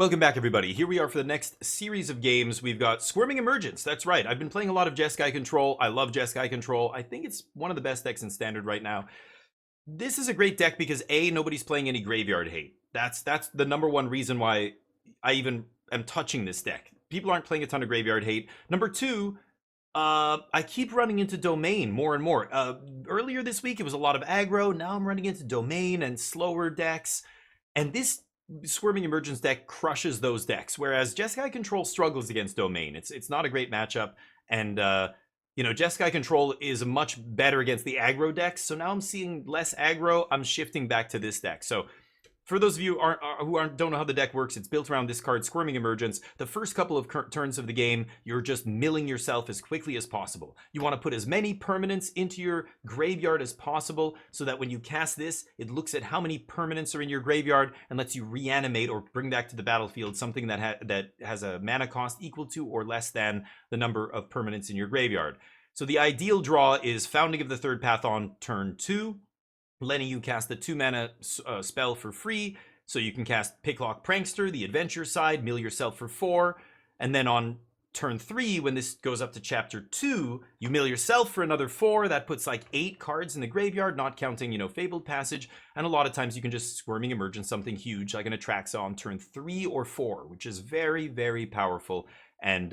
Welcome back, everybody. Here we are for the next series of games. We've got Squirming Emergence. That's right. I've been playing a lot of Jeskai Control. I love Jeskai Control. I think it's one of the best decks in Standard right now. This is a great deck because A, nobody's playing any graveyard hate. That's the number one reason why I even am touching this deck. People aren't playing a ton of graveyard hate. Number two, I keep running into Domain more and more. Earlier this week, it was a lot of aggro. Now I'm running into Domain and slower decks. And this Squirming Emergence deck crushes those decks, whereas Jeskai Control struggles against Domain. It's not a great matchup, and Jeskai Control is much better against the aggro decks. So now I'm seeing less aggro. I'm shifting back to this deck. So for those of you who don't know how the deck works, it's built around this card, Squirming Emergence. The first couple of turns of the game, you're just milling yourself as quickly as possible. You want to put as many permanents into your graveyard as possible so that when you cast this, it looks at how many permanents are in your graveyard and lets you reanimate or bring back to the battlefield something that has a mana cost equal to or less than the number of permanents in your graveyard. So the ideal draw is Founding of the Third Path on turn 2. Letting you cast the 2-mana spell for free, so you can cast Picklock Prankster, the adventure side, mill yourself for 4, and then on turn 3, when this goes up to chapter 2, you mill yourself for another 4. That puts like 8 cards in the graveyard, not counting, Fabled Passage, and a lot of times you can just Squirming Emergence something huge, like an Atraxa on turn 3 or 4, which is very, very powerful, and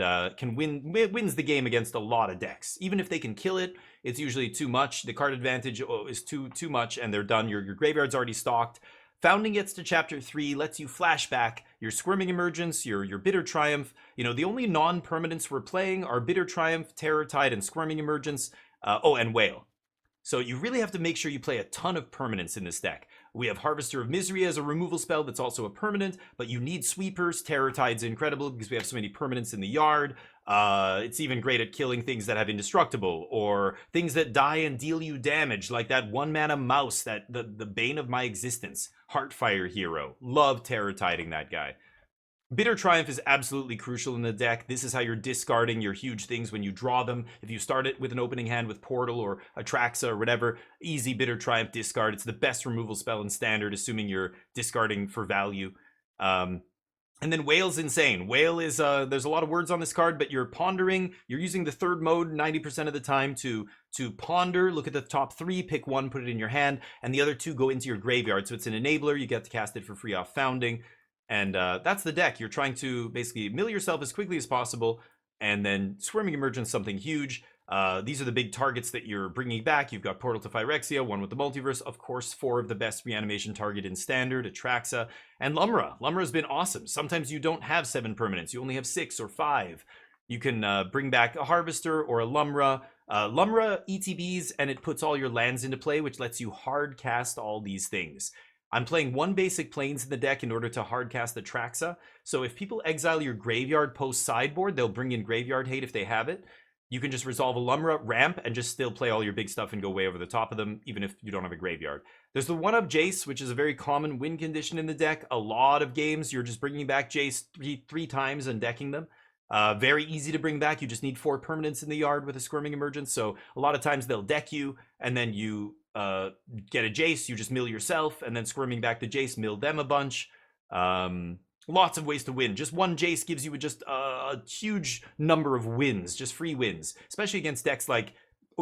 wins the game against a lot of decks. Even if they can kill it, it's usually too much. The card advantage is too much, and they're done. Your graveyard's already stocked. Founding gets to chapter 3, lets you flashback your Squirming Emergence, your Bitter Triumph. The only non-permanents we're playing are Bitter Triumph, Terror Tide, and Squirming Emergence. And Wail. So you really have to make sure you play a ton of permanents in this deck. We have Harvester of Misery as a removal spell that's also a permanent, but you need sweepers. Terror Tide's incredible because we have so many permanents in the yard. It's even great at killing things that have indestructible or things that die and deal you damage, like that 1-mana mouse, that the bane of my existence, Heartfire hero. Love Terror Tiding that guy. Bitter Triumph is absolutely crucial in the deck. This is how you're discarding your huge things when you draw them. If you start it with an opening hand with Portal or Atraxa or whatever, easy Bitter Triumph discard. It's the best removal spell in Standard, assuming you're discarding for value. And then Wail's insane. Wail is, there's a lot of words on this card, but you're pondering. You're using the third mode 90% of the time to ponder, look at the top 3, pick 1, put it in your hand, and the other 2 go into your graveyard. So it's an enabler. You get to cast it for free off Founding. And that's the deck. You're trying to basically mill yourself as quickly as possible and then Squirming Emergence something huge. These are the big targets that you're bringing back. You've got Portal to Phyrexia, one with the Multiverse. Of course, 4 of the best reanimation target in Standard, Atraxa, and Llanowar. Llanowar been awesome. Sometimes you don't have 7 permanents. You only have 6 or 5. You can bring back a Harvester or a Llanowar. Llanowar ETBs, and it puts all your lands into play, which lets you hard cast all these things. I'm playing 1 basic plains in the deck in order to hardcast the Atraxa. So if people exile your graveyard post sideboard, they'll bring in graveyard hate if they have it. You can just resolve a Llanowar ramp and just still play all your big stuff and go way over the top of them, even if you don't have a graveyard. There's the 1-up Jace, which is a very common win condition in the deck. A lot of games, you're just bringing back Jace three times and decking them. Very easy to bring back. You just need 4 permanents in the yard with a Squirming Emergence. So a lot of times they'll deck you, and then you get a Jace, you just mill yourself, and then Squirming back the Jace, mill them a bunch. Lots of ways to win. Just 1 Jace gives you just a huge number of wins, just free wins, especially against decks like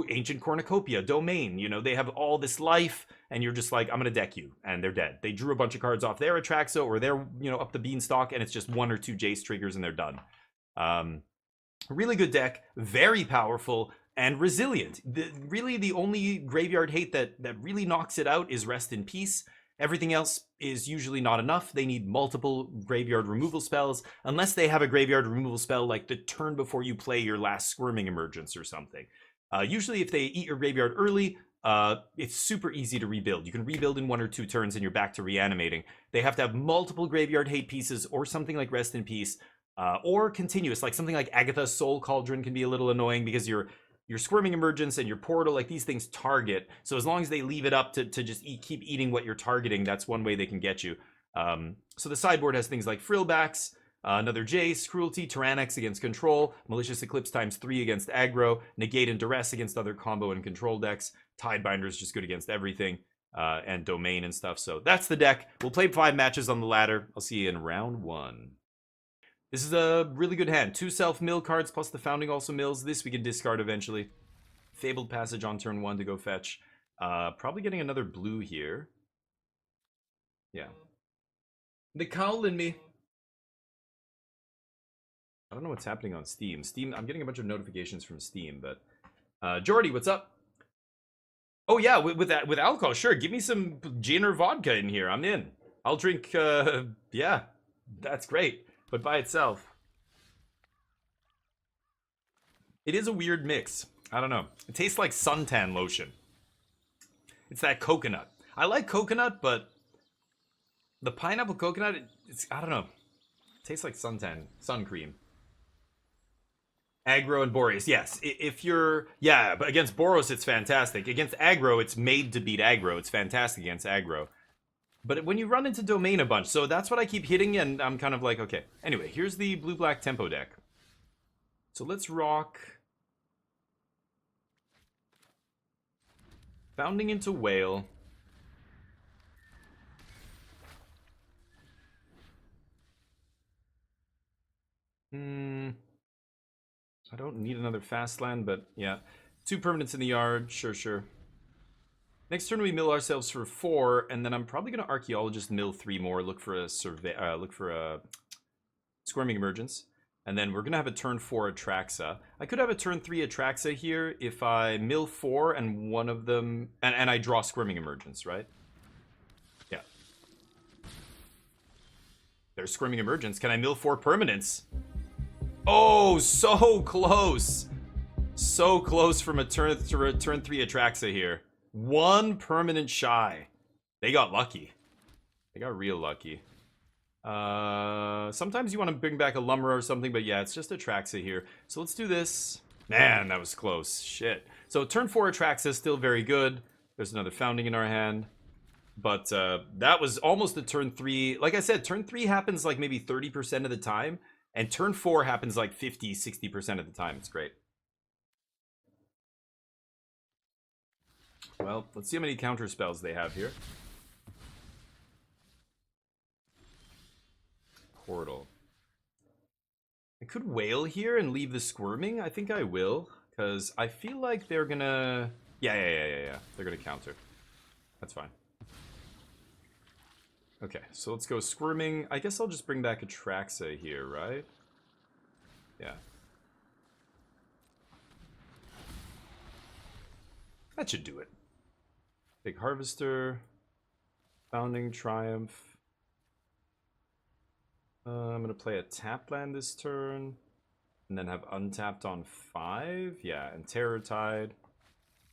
Ancient Cornucopia, Domain. They have all this life, and you're just like, I'm gonna deck you, and they're dead. They drew a bunch of cards off their Atraxa or their, up the beanstalk, and it's just 1 or 2 Jace triggers, and they're done. Really good deck, very powerful and resilient. Really the only graveyard hate that really knocks it out is Rest in Peace. Everything else is usually not enough. They need multiple graveyard removal spells, unless they have a graveyard removal spell like the turn before you play your last Squirming Emergence or something. Usually if they eat your graveyard early, it's super easy to rebuild. You can rebuild in 1 or 2 turns and you're back to reanimating. They have to have multiple graveyard hate pieces or something like Rest in Peace, or continuous, like something like Agatha's Soul Cauldron can be a little annoying because your Squirming Emergence and your Portal, like these things target. So as long as they leave it up to just keep eating what you're targeting, that's one way they can get you. So the sideboard has things like Frillbacks, another Jace, Cruelty, Tyrannix against Control, Malicious Eclipse ×3 against Aggro, Negate and Duress against other combo and control decks. Tidebinder is just good against everything. and Domain and stuff. So that's the deck. We'll play 5 matches on the ladder. I'll see you in round 1. This is a really good hand. 2 self-mill cards plus the Founding also mills. This we can discard eventually. Fabled Passage on turn 1 to go fetch. Probably getting another blue here. Yeah. The cowl in me. I don't know what's happening on Steam. I'm getting a bunch of notifications from Steam, but Jordy, what's up? Oh yeah, with alcohol, sure. Give me some gin or vodka in here. I'm in. I'll drink. Yeah, that's great. But by itself, it is a weird mix. I don't know. It tastes like suntan lotion. It's that coconut. I like coconut, but the pineapple coconut, it's I don't know. It tastes like sun cream. Aggro and Boreas, yes. If you're, yeah, but against Boros, it's fantastic. Against aggro, it's made to beat aggro. It's fantastic against aggro. But when you run into Domain a bunch, so that's what I keep hitting, and I'm kind of like, okay. Anyway, here's the blue-black tempo deck. So let's rock Founding into Wail. I don't need another fast land, but yeah. 2 permanents in the yard, sure. Next turn we mill ourselves for 4, and then I'm probably gonna Archaeologist mill 3 more, look for a Squirming Emergence. And then we're gonna have a turn 4 Atraxa. I could have a turn 3 Atraxa here if I mill 4 and one of them and I draw Squirming Emergence, right? Yeah. There's Squirming Emergence. Can I mill 4 permanents? Oh, so close. So close from a turn 3 Atraxa here. 1 permanent shy. They got lucky. They got real lucky. Sometimes you want to bring back a Lumberer or something, but yeah, it's just Atraxa here. So let's do this. Man, that was close. Shit. So turn 4 Atraxa is still very good. There's another Founding in our hand. But that was almost a turn 3. Like I said, turn 3 happens like maybe 30% of the time. And turn 4 happens like 50, 60% of the time. It's great. Well, let's see how many counter spells they have here. Portal. I could Wail here and leave the Squirming. I think I will. Because I feel like they're gonna... Yeah. They're gonna counter. That's fine. Okay, so let's go Squirming. I guess I'll just bring back Atraxa here, right? Yeah. That should do it. Big Harvester. Founding Triumph. I'm going to play a tap land this turn. And then have untapped on 5. Yeah, and Terror Tide.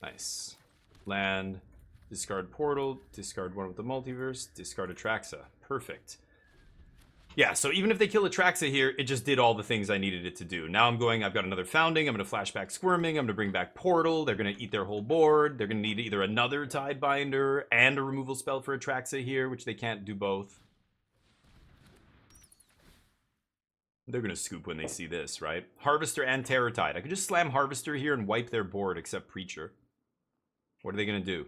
Nice. Land. Discard Portal, discard one with the Multiverse, discard Atraxa. Perfect. Yeah, so even if they kill Atraxa here, it just did all the things I needed it to do. Now I'm going, I've got another Founding, I'm going to flashback Squirming, I'm going to bring back Portal, they're going to eat their whole board, they're going to need either another Tidebinder and a removal spell for Atraxa here, which they can't do both. They're going to scoop when they see this, right? Harvester and Terror Tide. I could just slam Harvester here and wipe their board except Preacher. What are they going to do?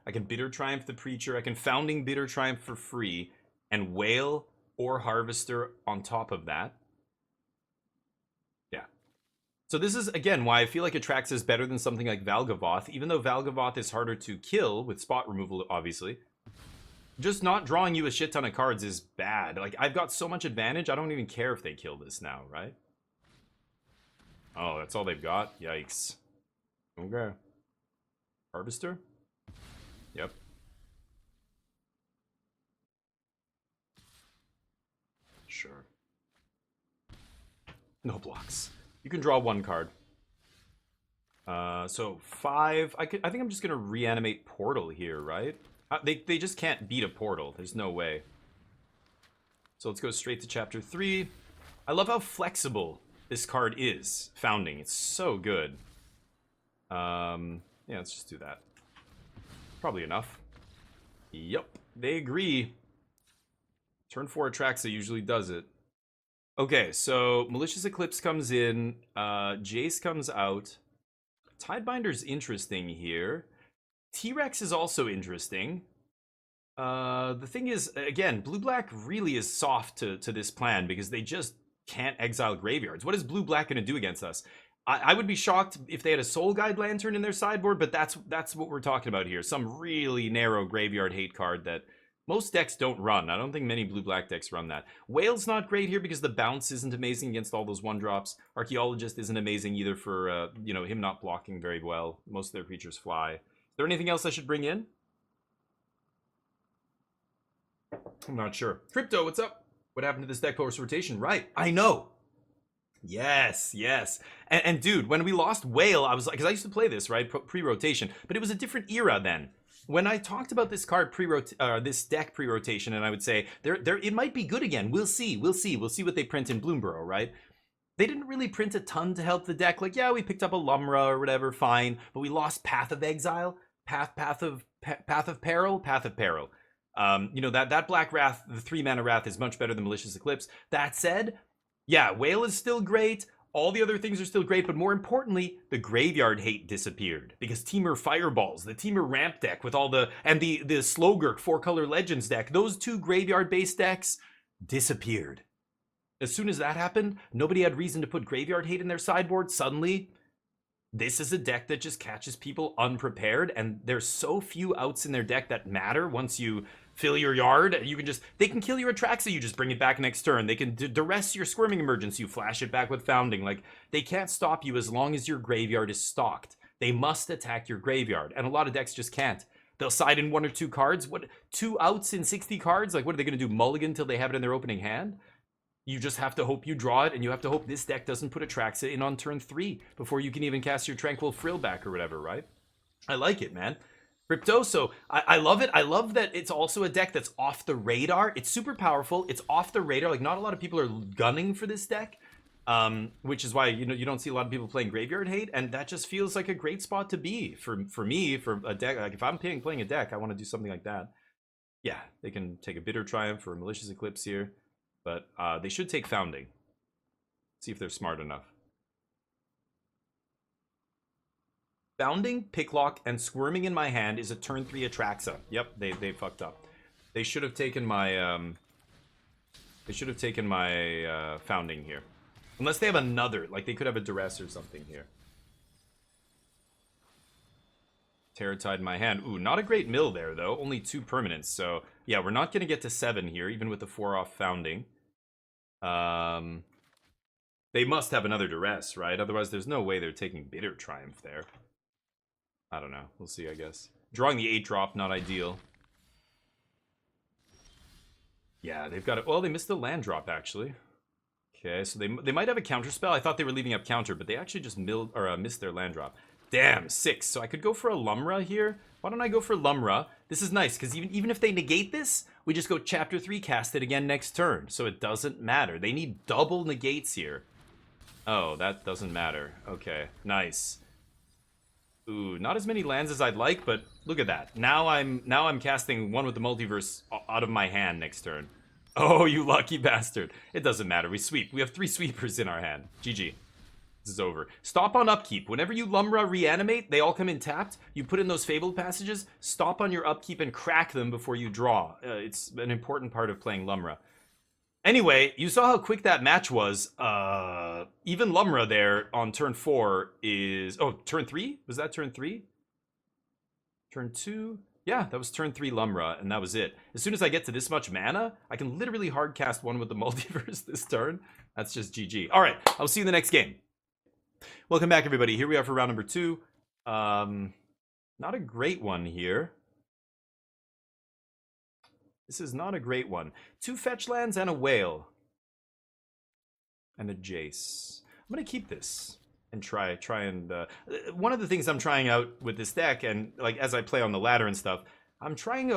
I can Bitter Triumph the Preacher. I can Founding Bitter Triumph for free. And Wail or Harvester on top of that. Yeah. So this is, again, why I feel like Atraxa is better than something like Valgavoth. Even though Valgavoth is harder to kill with spot removal, obviously. Just not drawing you a shit ton of cards is bad. Like, I've got so much advantage, I don't even care if they kill this now, right? Oh, that's all they've got? Yikes. Okay. Harvester? Yep. Sure. No blocks. You can draw 1 card. So 5. I think I'm just gonna reanimate Portal here, right? They just can't beat a Portal. There's no way. So let's go straight to Chapter 3. I love how flexible this card is. Founding. It's so good. Yeah, let's just do that. Probably enough. Yep, they agree. Turn 4 Atraxa usually does it. Okay, so Malicious Eclipse comes in. Jace comes out. Tidebinder's interesting here. T-Rex is also interesting. The thing is, again, blue-black really is soft to this plan because they just can't exile graveyards. What is blue-black going to do against us? I would be shocked if they had a Soul Guide Lantern in their sideboard, but that's what we're talking about here. Some really narrow graveyard hate card that most decks don't run. I don't think many blue-black decks run that. Wail's not great here because the bounce isn't amazing against all those 1-drops. Archaeologist isn't amazing either for, you know, him not blocking very well. Most of their creatures fly. Is there anything else I should bring in? I'm not sure. Crypto, what's up? What happened to this deck post rotation? Right, I know. Yes, yes. And dude, when we lost Wail, I was like, because I used to play this, right, pre-rotation, but it was a different era then. When I talked about this card this deck pre-rotation, and I would say it might be good again. We'll see what they print in Bloomborough, right? They didn't really print a ton to help the deck. Like, yeah, we picked up a Lumra or whatever, fine, but we lost Path of Exile, Path of Peril. You know, that Black Wrath, the 3-mana Wrath, is much better than Malicious Eclipse. That said, yeah, Wail is still great. All the other things are still great, but more importantly, the graveyard hate disappeared because Temur Fireballs, the Temur Ramp deck with all the Slogurk 4-color Legends deck, those two graveyard-based decks disappeared. As soon as that happened, nobody had reason to put graveyard hate in their sideboard. Suddenly, this is a deck that just catches people unprepared, and there's so few outs in their deck that matter once you fill your yard. They can kill your Atraxa, you just bring it back next turn. They can duress your Squirming Emergence, you flash it back with Founding. Like, they can't stop you as long as your graveyard is stocked. They must attack your graveyard, and a lot of decks just can't. They'll side in 1 or 2 cards. What, 2 outs in 60 cards? Like, what are they going to do, mulligan until they have it in their opening hand? You just have to hope you draw it, and you have to hope this deck doesn't put Atraxa in on turn 3 before you can even cast your Tranquil Frill back or whatever, right? I like it, man. Crypto, so I love it. I love that it's also a deck that's off the radar. It's super powerful. It's off the radar. Like, not a lot of people are gunning for this deck, which is why, you know, you don't see a lot of people playing Graveyard Hate, and that just feels like a great spot to be for me, for a deck. Like, if I'm playing a deck, I want to do something like that. Yeah, they can take a Bitter Triumph or a Malicious Eclipse here, but they should take Founding. See if they're smart enough. Founding, Picklock, and Squirming in my hand is a turn 3 Atraxa. Yep, they fucked up. They should have taken my Founding here. Unless they have another, like they could have a Duress or something here. Terratide in my hand. Ooh, not a great mill there though. Only 2 permanents. So yeah, we're not gonna get to 7 here, even with the 4 off Founding. They must have another Duress, right? Otherwise, there's no way they're taking Bitter Triumph there. I don't know. We'll see, I guess. Drawing the 8-drop, not ideal. Yeah, they've got it. Well, they missed the land drop, actually. Okay, so they might have a counter spell. I thought they were leaving up counter, but they actually just missed their land drop. Damn, 6. So I could go for a Lumra here. Why don't I go for Lumra? This is nice, because even if they negate this, we just go Chapter 3, cast it again next turn. So it doesn't matter. They need double negates here. Oh, that doesn't matter. Okay, nice. Ooh, not as many lands as I'd like, but look at that. Now I'm casting one with the Multiverse out of my hand next turn. Oh, you lucky bastard. It doesn't matter. We sweep. We have 3 sweepers in our hand. GG. This is over. Stop on upkeep. Whenever you Lumra reanimate, they all come in tapped. You put in those Fabled Passages, stop on your upkeep and crack them before you draw. It's an important part of playing Lumra. Anyway, you saw how quick that match was. Even Lumra there on turn 4 is... Oh, turn 3? Was that turn 3? Turn 2? Yeah, that was turn 3 Lumra, and that was it. As soon as I get to this much mana, I can literally hard cast one with the Multiverse this turn. That's just GG. All right, I'll see you in the next game. Welcome back, everybody. Here we are for round number 2. Not a great one here. This is not a great one. 2 fetch lands and a Wail. And a Jace. I'm going to keep this and try and... one of the things I'm trying out with this deck, and like as I play on the ladder and stuff, I'm trying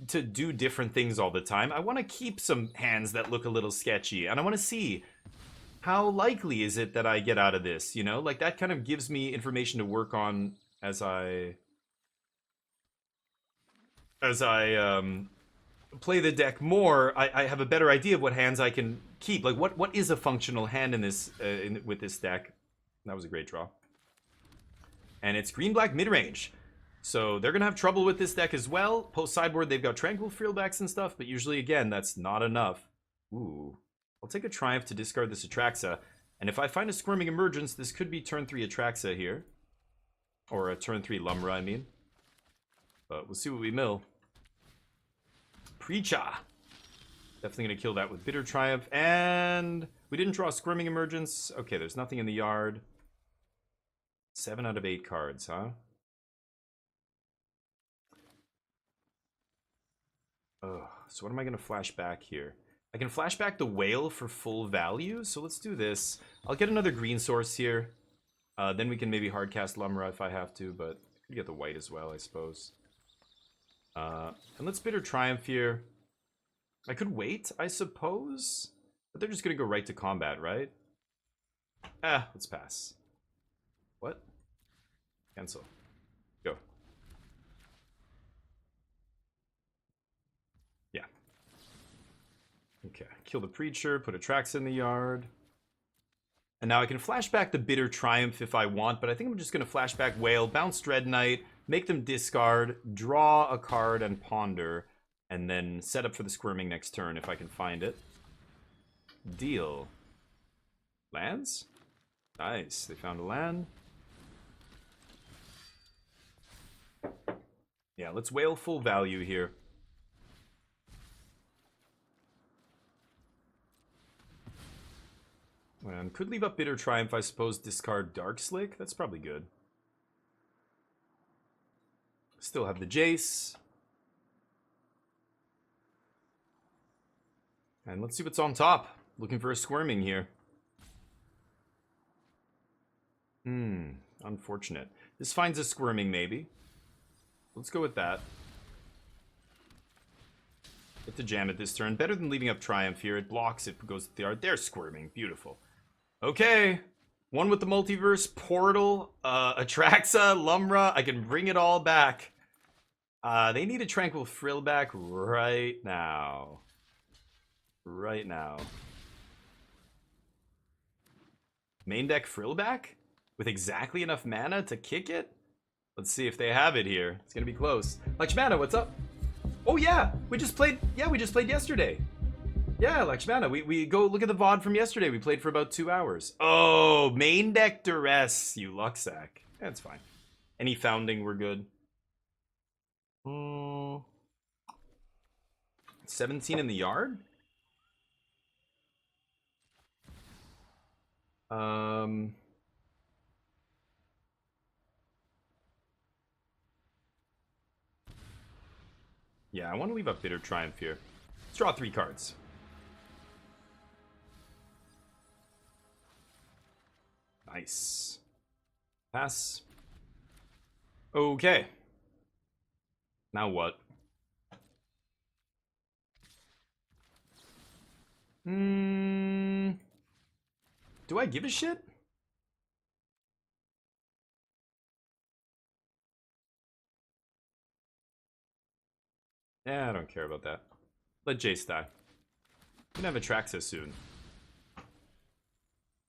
to do different things all the time. I want to keep some hands that look a little sketchy, and I want to see how likely is it that I get out of this, you know? Like, that kind of gives me information to work on as I play the deck more. I have a better idea of what hands I can keep. Like, what is a functional hand in this with this deck? That was a great draw. And it's green-black mid-range. So they're going to have trouble with this deck as well. Post sideboard, they've got Tranquil Freelbacks and stuff, but usually, again, that's not enough. Ooh. I'll take a Triumph to discard this Atraxa. And if I find a Squirming Emergence, this could be turn 3 Atraxa here. Or a turn 3 Lumra, I mean. But we'll see what we mill. Phyrexia. Definitely going to kill that with Bitter Triumph. And we didn't draw a Squirming Emergence. Okay, there's nothing in the yard. 7 out of 8 cards, huh? Ugh, so what am I going to flash back here? I can flash back the Wail for full value, so let's do this. I'll get another green source here. Then we can maybe hardcast Lumra if I have to, but I could get the white as well, I suppose. And let's Bitter Triumph here. I could wait, I suppose. But they're just going to go right to combat, right? Let's pass. What? Cancel. Go. Yeah. Okay, kill the Preacher, put Atraxa in the yard. And now I can flash back the Bitter Triumph if I want, but I think I'm just going to flash back Wail, bounce Dread Knight, make them discard, draw a card and ponder, and then set up for the Squirming next turn if I can find it. Deal. Lands? Nice, they found a land. Yeah, let's Wail full value here. And could leave up Bitter Triumph, I suppose, discard Darkslick. That's probably good. Still have the Jace. And let's see what's on top. Looking for a Squirming here. Unfortunate. This finds a Squirming, maybe. Let's go with that. Get to jam it this turn. Better than leaving up Triumph here. It blocks, it goes to the yard. There's Squirming. Beautiful. Okay. One with the Multiverse, Portal, Atraxa, Lumra. I can bring it all back. They need a Tranquil Frillback right now. Right now. Main deck Frillback? With exactly enough mana to kick it? Let's see if they have it here. It's gonna be close. Lakshmana, what's up? Oh yeah, we just played yesterday. Yeah, Lakshmana, we go look at the VOD from yesterday. We played for about 2 hours. Oh, main deck Duress, you Luxac. That's fine. Any founding, we're good. 17 in the yard? Yeah, I want to leave up Bitter Triumph here. Let's draw 3 cards. Nice. Pass. Okay. Now what? Do I give a shit? Yeah, I don't care about that. Let Jace die. We can have Atraxa soon.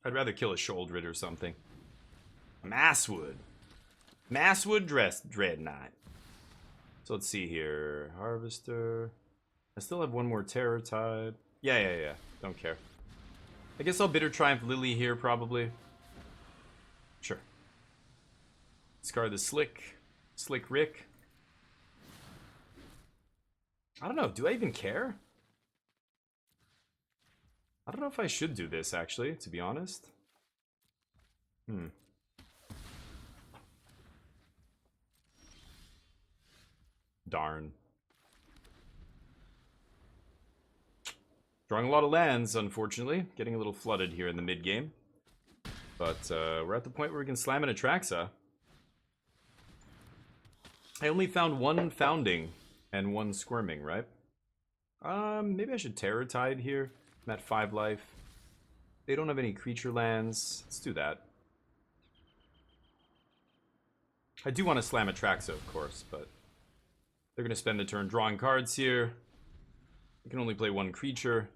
I'd rather kill a Sholdred or something. Masswood. Masswood Dread Knight. So let's see here. Harvester. I still have one more Terror Tide. Yeah. Don't care. I guess I'll Bitter Triumph Lily here, probably. Sure. Discard the Slick Rick. I don't know. Do I even care? I don't know if I should do this, actually, to be honest. Darn. Drawing a lot of lands, unfortunately. Getting a little flooded here in the mid-game. But we're at the point where we can slam an Atraxa. I only found 1 Founding and 1 Squirming, right? Maybe I should Terror Tide here. I'm at 5 life. They don't have any creature lands. Let's do that. I do want to slam Atraxa, of course, but they're going to spend the turn drawing cards here. I can only play 1 creature.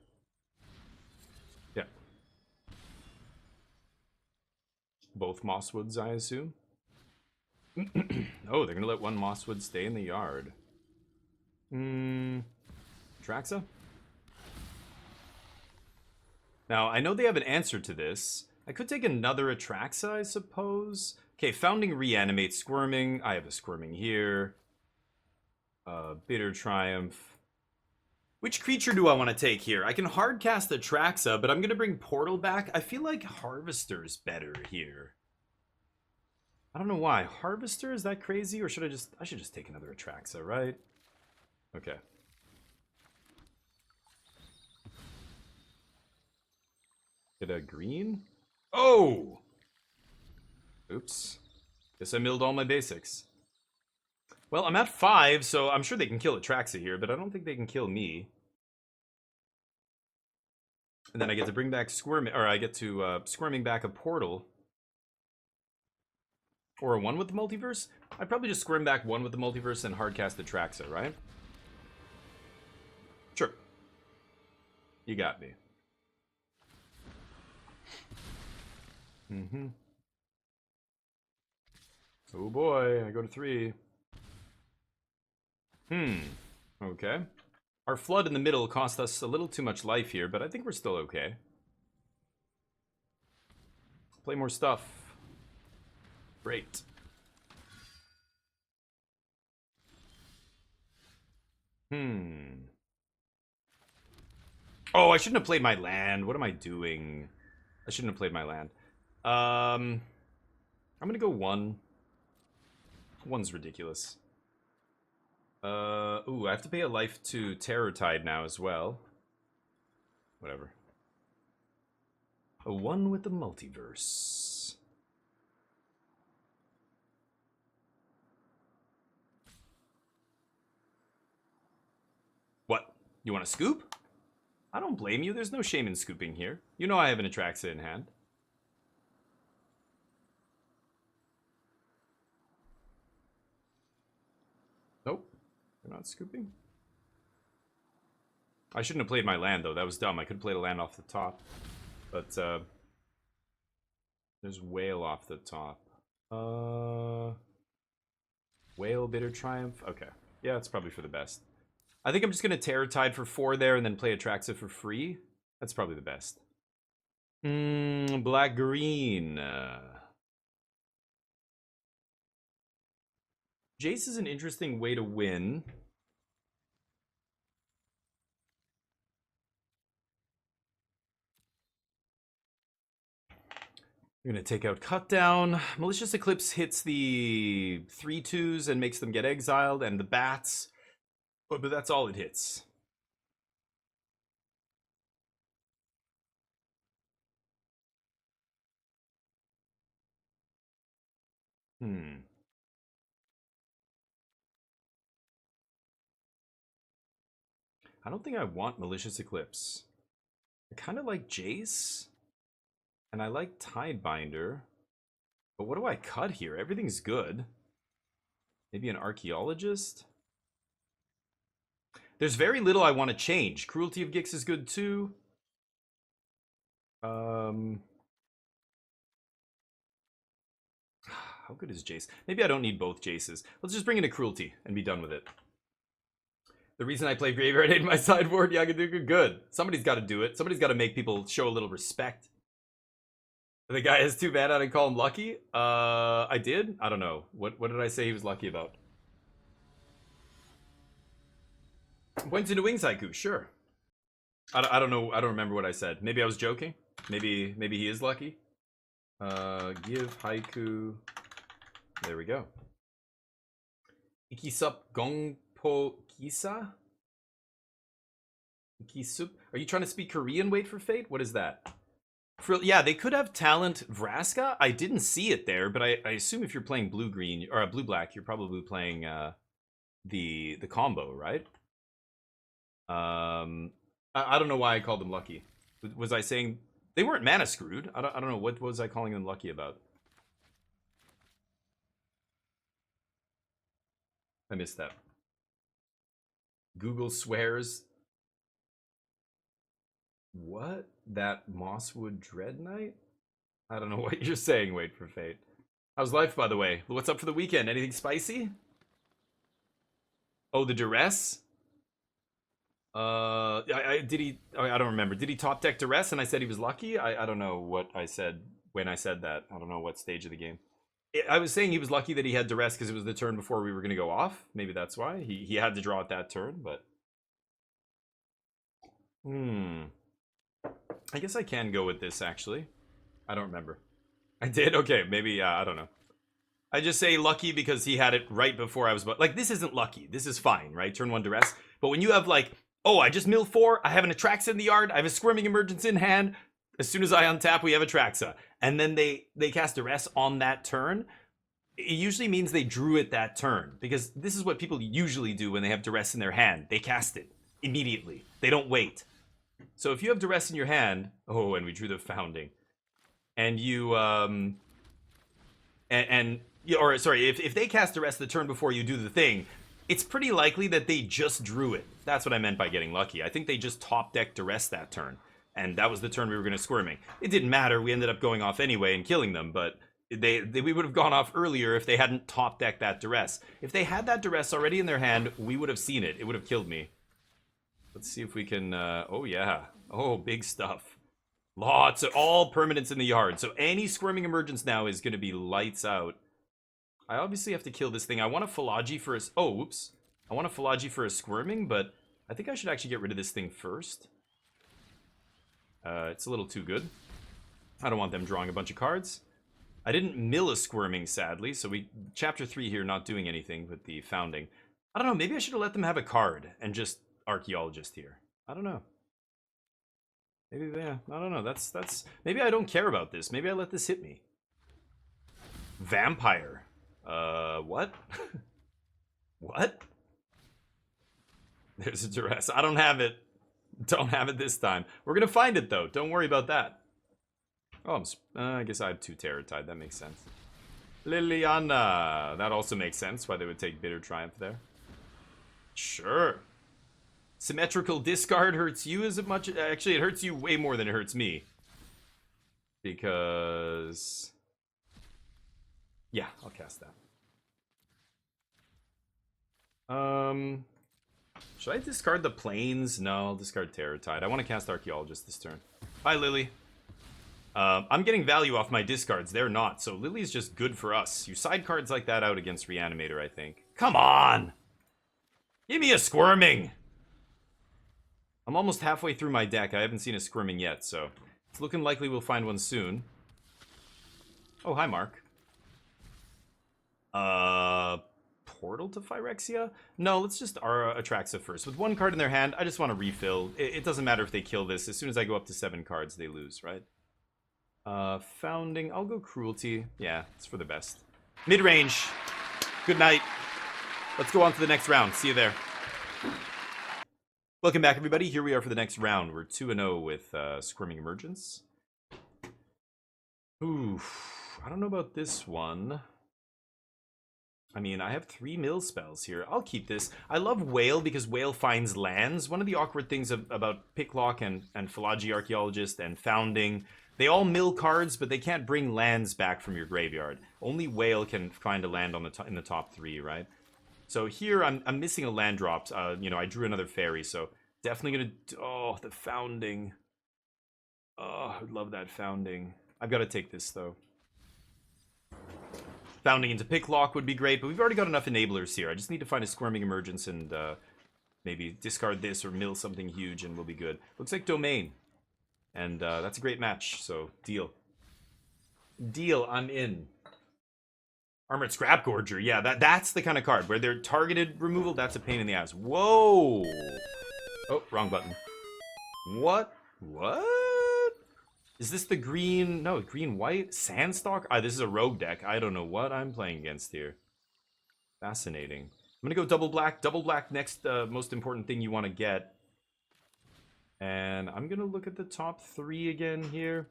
Yeah. Both Mosswoods, I assume. Oh, they're gonna let one mosswood stay in the yard. Atraxa? Now, I know they have an answer to this. I could take another Atraxa, I suppose. Okay, Founding Reanimate, Squirming. I have a Squirming here. Bitter Triumph. Which creature do I want to take here? I can hardcast Atraxa, but I'm going to bring Portal back. I feel like Harvester's better here. I don't know why. Harvester, is that crazy? Or should I should just take another Atraxa, right? Okay. Get a green? Oh! Oops. Guess I milled all my basics. Well, I'm at 5, so I'm sure they can kill Atraxa here, but I don't think they can kill me. And then I get to bring back Squirming, or I get to Squirming back a Portal. Or a 1 with the Multiverse? I'd probably just Squirm back 1 with the Multiverse and hardcast Atraxa, right? Sure. You got me. Oh boy, I go to 3. Okay. Our flood in the middle cost us a little too much life here, but I think we're still okay. Play more stuff. Great. Oh, I shouldn't have played my land. What am I doing? I shouldn't have played my land. I'm gonna go 1. 1's ridiculous. Ooh, I have to pay a life to Terror Tide now as well. Whatever. A 1 with the Multiverse. What? You want to scoop? I don't blame you. There's no shame in scooping here. You know I have an Atraxa in hand. Nope. You're not scooping. I shouldn't have played my land, though. That was dumb. I could have played a land off the top. But, there's Wail off the top. Wail, Bitter Triumph. Okay. Yeah, it's probably for the best. I think I'm just going to Terror Tide for 4 there and then play Atraxa for free. That's probably the best. Black-green. Jace is an interesting way to win. We're going to take out Cut Down. Malicious Eclipse hits the 3/2s and makes them get exiled, and the bats. But that's all it hits. I don't think I want Malicious Eclipse. I kind of like Jace. And I like Tidebinder. But what do I cut here? Everything's good. Maybe an Archaeologist? There's very little I want to change. Cruelty of Gix is good too. How good is Jace? Maybe I don't need both Jaces. Let's just bring in a Cruelty and be done with it. The reason I play Graveyard Hate in my sideboard, Yagaduka, good. Somebody's got to do it. Somebody's got to make people show a little respect. The guy is too bad I didn't call him lucky. I did? I don't know. What did I say he was lucky about? Went into Wings Haiku, sure. I don't know. I don't remember what I said. Maybe I was joking. Maybe he is lucky. Give Haiku. There we go. Ikisup Gongpo Kisa? Ikisup? Are you trying to speak Korean? Wait for Fate? What is that? Yeah, they could have talent Vraska. I didn't see it there, but I assume if you're playing blue-green or blue-black, you're probably playing the combo, right? I don't know why I called them lucky. Was I saying they weren't mana screwed? I don't know. What was I calling them lucky about? I missed that. Google swears. What? That Mosswood Dread Knight? I don't know what you're saying. Wait for Fate. How's life, by the way? What's up for the weekend? Anything spicy? Oh, the duress? Did he? I don't remember. Did he top deck duress? And I said he was lucky. I don't know what I said when I said that. I don't know what stage of the game. I was saying he was lucky that he had duress because it was the turn before we were going to go off. Maybe that's why he had to draw at that turn. But I guess I can go with this actually. I don't remember. I did. Okay, maybe. I don't know. I just say lucky because he had it right before I was. Like, this isn't lucky. This is fine, right? Turn one duress. But when you have like, oh, I just mill 4. I have an Atraxa in the yard. I have a Squirming Emergence in hand. As soon as I untap, we have Atraxa. And then they cast duress on that turn. It usually means they drew it that turn. Because this is what people usually do when they have duress in their hand. They cast it immediately. They don't wait. So if you have duress in your hand, oh, and we drew the founding. And you, or sorry, if they cast duress the turn before you do the thing, it's pretty likely that they just drew it. That's what I meant by getting lucky. I think they just top decked duress that turn, and that was the turn we were going to Squirming. It didn't matter. We ended up going off anyway and killing them, but we would have gone off earlier if they hadn't top decked that duress. If they had that duress already in their hand, we would have seen it. It would have killed me. Let's see if we can. Oh yeah. Oh, big stuff. Lots of all permanents in the yard. So any Squirming Emergence now is going to be lights out. I obviously have to kill this thing. I want a Fallaji for a... Oh, whoops. I want a Fallaji for a Squirming, but I think I should actually get rid of this thing first. It's a little too good. I don't want them drawing a bunch of cards. I didn't mill a Squirming, sadly, so Chapter 3 here not doing anything with the founding. I don't know, maybe I should have let them have a card and just Archaeologist here. I don't know. Maybe, yeah, I don't know. That's... Maybe I don't care about this. Maybe I let this hit me. Vampire. What? What? There's a duress. I don't have it. Don't have it this time. We're gonna find it, though. Don't worry about that. Oh, I guess I have 2 Terror Tide. That makes sense. Liliana. That also makes sense why they would take Bitter Triumph there. Sure. Symmetrical discard hurts you as much. Actually, it hurts you way more than it hurts me. Because... yeah, I'll cast that. Should I discard the planes? No, I'll discard Terror Tide. I want to cast Archaeologist this turn. Bye, Lily. I'm getting value off my discards. They're not, so Lily's just good for us. You side cards like that out against Reanimator, I think. Come on! Give me a Squirming! I'm almost halfway through my deck. I haven't seen a Squirming yet, so it's looking likely we'll find one soon. Oh, hi, Mark. Portal to Phyrexia? No, let's just Atraxa first. With 1 card in their hand, I just want to refill. It doesn't matter if they kill this. As soon as I go up to 7 cards, they lose, right? Founding. I'll go Cruelty. Yeah, it's for the best. Mid-range. Good night. Let's go on to the next round. See you there. Welcome back, everybody. Here we are for the next round. We're 2-0 with Squirming Emergence. Oof. I don't know about this one. I mean, I have 3 mill spells here. I'll keep this. I love Wail because Wail finds lands. One of the awkward things about Picklock and Fallaji Archaeologist and Founding, they all mill cards, but they can't bring lands back from your graveyard. Only Wail can find a land on in the top 3, right? So here, I'm missing a land drop. You know, I drew another fairy, so definitely gonna... oh, the Founding. Oh, I would love that Founding. I've got to take this, though. Founding into Picklock would be great, but we've already got enough enablers here. I just need to find a Squirming Emergence and maybe discard this or mill something huge and we'll be good. Looks like Domain. And that's a great match, so deal. Deal, I'm in. Armored Scrap Gorger, yeah, that's the kind of card. Where they're targeted removal, that's a pain in the ass. Whoa! Oh, wrong button. What? What? Is this the green... no, green-white? Sandstalk? This is a rogue deck. I don't know what I'm playing against here. Fascinating. I'm gonna go double black. Double black next most important thing you want to get. And I'm gonna look at the top 3 again here.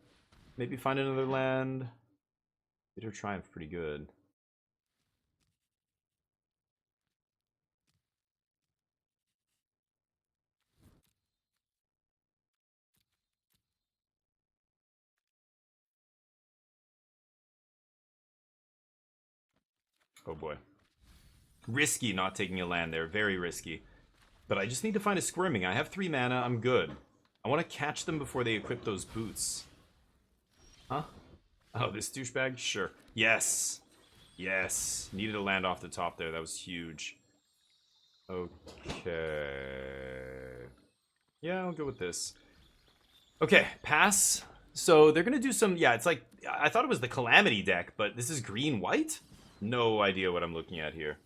Maybe find another land. Bitter Triumph, pretty good. Oh boy. Risky not taking a land there. Very risky. But I just need to find a Squirming. I have 3 mana. I'm good. I want to catch them before they equip those boots. Huh? Oh, this douchebag? Sure. Yes. Yes. Needed to land off the top there. That was huge. Okay. Yeah, I'll go with this. Okay, pass. So they're going to do some... Yeah, it's like... I thought it was the Calamity deck, but this is green-white? No idea what I'm looking at here.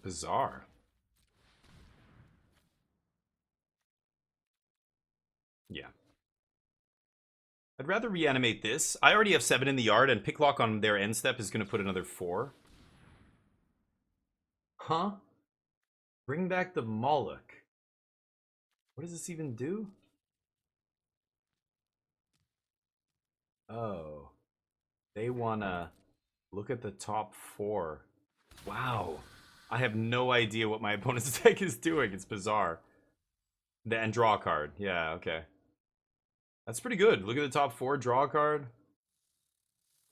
Bizarre. Yeah. I'd rather reanimate this. I already have 7 in the yard, and Picklock on their end step is going to put another 4. Huh? Bring back the Moloch. What does this even do? Oh. They want to look at the top 4. Wow. I have no idea what my opponent's deck is doing. It's bizarre. And draw a card. Yeah, okay. That's pretty good. Look at the top 4, draw a card.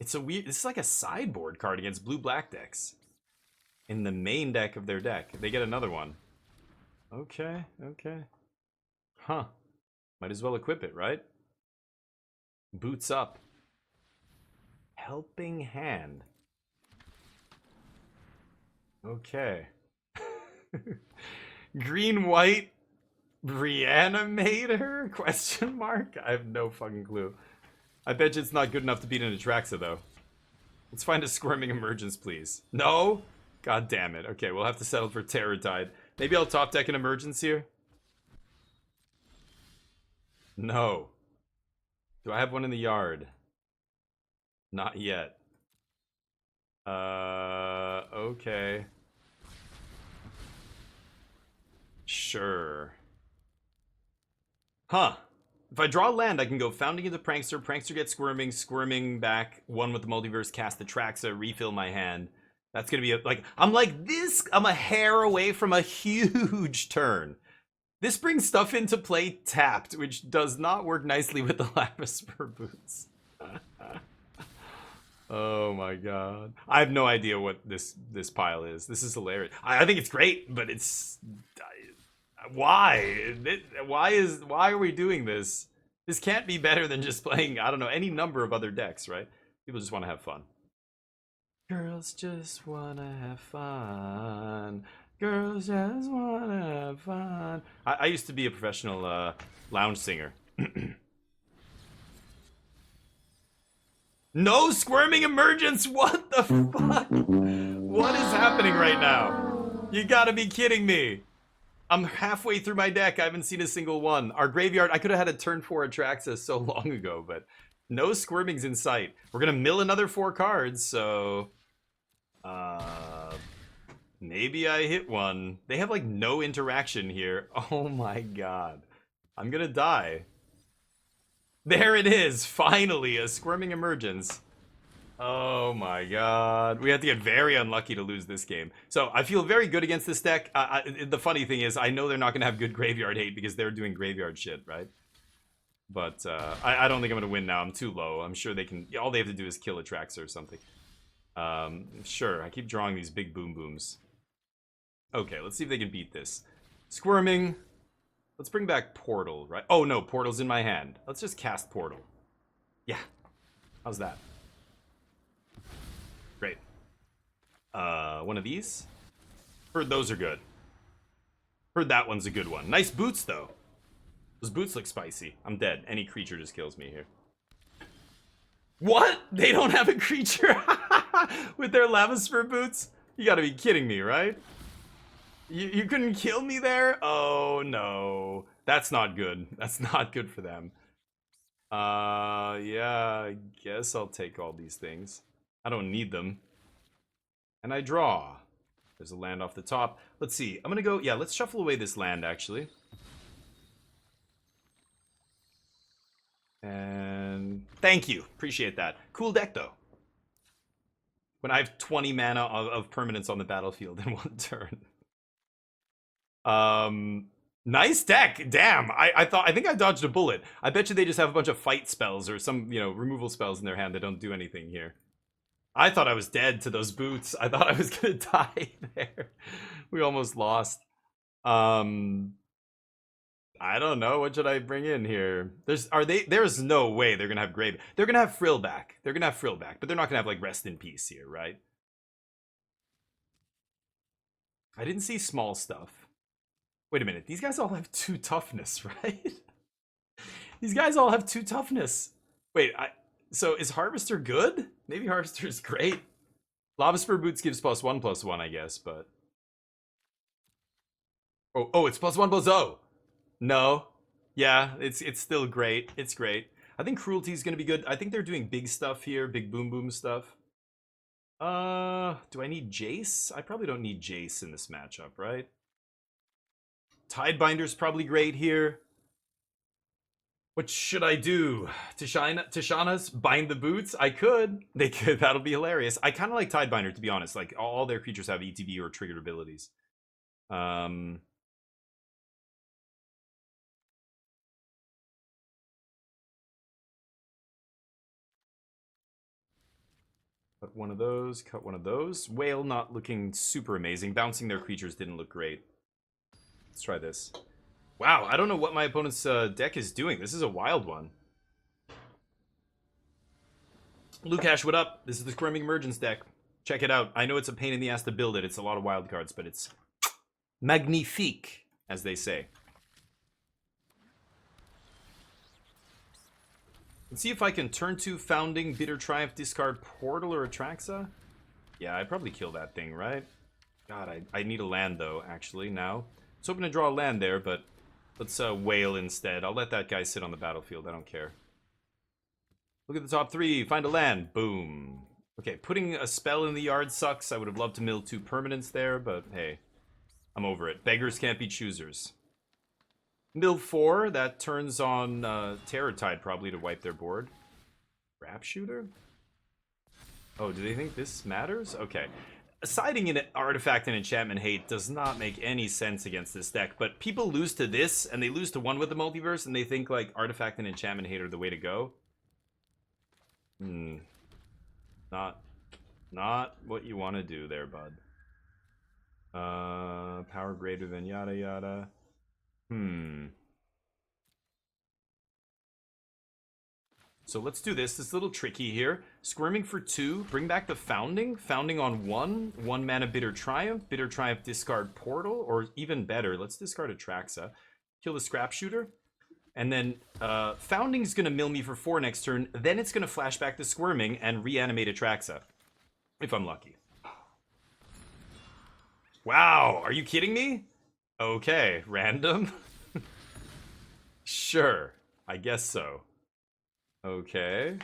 It's a weird... This is like a sideboard card against blue-black decks. In the main deck of their deck. They get another one. Okay, okay. Huh. Might as well equip it, right? Boots up. Helping Hand. Okay. Green-white Reanimator? Question mark? I have no fucking clue. I bet you it's not good enough to beat an Atraxa, though. Let's find a Squirming Emergence, please. No? God damn it. Okay, we'll have to settle for Terror Tide. Maybe I'll top deck an Emergence here? No. Do I have one in the yard? Not yet. Okay. Sure. Huh. If I draw land, I can go Founding into Prankster. Prankster gets Squirming. Squirming back. 1 with the Multiverse. Cast Atraxa. Refill my hand. That's gonna be I'm like this. I'm a hair away from a huge turn. This brings stuff into play tapped, which does not work nicely with the Lapis Spur Boots. Oh my god. I have no idea what this pile is. This is hilarious. I think it's great, but it's... Why? Why are we doing this? This can't be better than just playing, I don't know, any number of other decks, right? People just want to have fun. Girls just want to have fun. Girls just want to have fun. I used to be a professional lounge singer. No Squirming Emergence! What the fuck? What is happening right now? You gotta be kidding me. I'm halfway through my deck. I haven't seen a single one. Our graveyard, I could have had a turn 4 Atraxa so long ago, but no Squirmings in sight. We're gonna mill another 4 cards, so... maybe I hit one. They have, like, no interaction here. Oh my god. I'm gonna die. There it is, finally, a Squirming Emergence. Oh my god. We have to get very unlucky to lose this game. So, I feel very good against this deck. The funny thing is, I know they're not going to have good graveyard hate because they're doing graveyard shit, right? But, I don't think I'm going to win now. I'm too low. I'm sure they can... All they have to do is kill Atraxa or something. Sure, I keep drawing these big boom booms. Okay, let's see if they can beat this. Squirming... Let's bring back Portal, right? Oh, no, Portal's in my hand. Let's just cast Portal. Yeah. How's that? Great. One of these? Heard those are good. Heard that one's a good one. Nice boots, though. Those boots look spicy. I'm dead. Any creature just kills me here. What? They don't have a creature with their lava spur boots? You gotta be kidding me, right? You couldn't kill me there? Oh, no. That's not good. That's not good for them. Yeah, I guess I'll take all these things. I don't need them. And I draw. There's a land off the top. Let's see. I'm gonna go... Yeah, let's shuffle away this land, actually. And... Thank you. Appreciate that. Cool deck, though. When I have 20 mana of permanence on the battlefield in 1 turn. Nice deck. Damn. I think I dodged a bullet. I bet you they just have a bunch of fight spells or some, removal spells in their hand that don't do anything here. I thought I was dead to those boots. I thought I was gonna die there. We almost lost. I don't know. What should I bring in here? There's no way they're gonna have grave. They're gonna have Frill back. They're gonna have Frill back, but they're not gonna have like Rest in Peace here, right? I didn't see small stuff. Wait a minute. These guys all have 2 toughness, right? These guys all have 2 toughness. Wait, so is Harvester good? Maybe Harvester is great. Lava Spur Boots gives +1/+1, I guess, but oh, it's +1/+0. No. Yeah, it's still great. It's great. I think Cruelty is going to be good. I think they're doing big stuff here, big boom boom stuff. Do I need Jace? I probably don't need Jace in this matchup, right? Tidebinder's probably great here. What should I do? Tishana's bind the boots? I could. They could. That'll be hilarious. I kind of like Tidebinder, to be honest. Like, all their creatures have ETB or triggered abilities. Cut one of those, cut one of those. Wail not looking super amazing. Bouncing their creatures didn't look great. Let's try this. Wow, I don't know what my opponent's deck is doing. This is a wild one. Lukash, what up? This is the Squirming Emergence deck. Check it out. I know it's a pain in the ass to build it. It's a lot of wild cards, but it's magnifique, as they say. Let's see if I can turn to Founding, Bitter Triumph, discard Portal or Atraxa. Yeah, I'd probably kill that thing, right? God, I need a land, though, actually, now. I was hoping to draw a land there, but let's Wail instead. I'll let that guy sit on the battlefield. I don't care. Look at the top 3. Find a land. Boom. Okay, putting a spell in the yard sucks. I would have loved to mill 2 permanents there, but hey, I'm over it. Beggars can't be choosers. Mill 4, that turns on Terror Tide probably to wipe their board. Rap Shooter? Oh, do they think this matters? Okay. Siding in Artifact and Enchantment Hate does not make any sense against this deck, but people lose to this, and they lose to one with the Multiverse, and they think, like, Artifact and Enchantment Hate are the way to go. Not what you want to do there, bud. Power greater than yada yada. So let's do this. It's a little tricky here. Squirming for 2. Bring back the Founding. Founding on 1. 1 mana Bitter Triumph. Bitter Triumph discard Portal. Or even better, let's discard Atraxa. Kill the Scrap Shooter. And then Founding's going to mill me for 4 next turn. Then it's going to flash back to Squirming and reanimate Atraxa. If I'm lucky. Wow, are you kidding me? Okay, random. Sure, I guess so. Okay.